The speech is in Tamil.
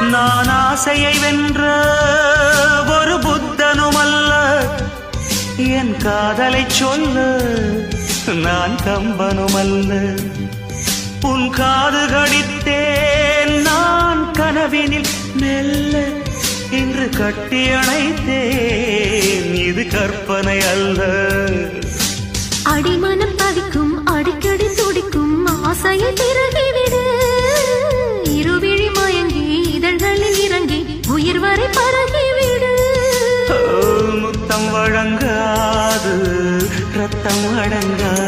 நான் ஆசையை வென்ற ஒரு புத்தனுமல்ல, என் காதலை சொல்ல நான் கம்பனுமல்ல. உன் காது கடித்தேன் நான் கனவினில் மெல்ல, இன்று கட்டி அணைத்தேன் இது கற்பனை அல்ல. அடிமனம் தவிக்கும் அடிக்கடி துடிக்கும் ஆசையை திறகிவிடு, இருவிழி மயங்கி இதழ்களில் இறங்கி உயிர் வரை பரகிவிடு. முத்தம் வழங்காது ரத்தம் அடங்காது.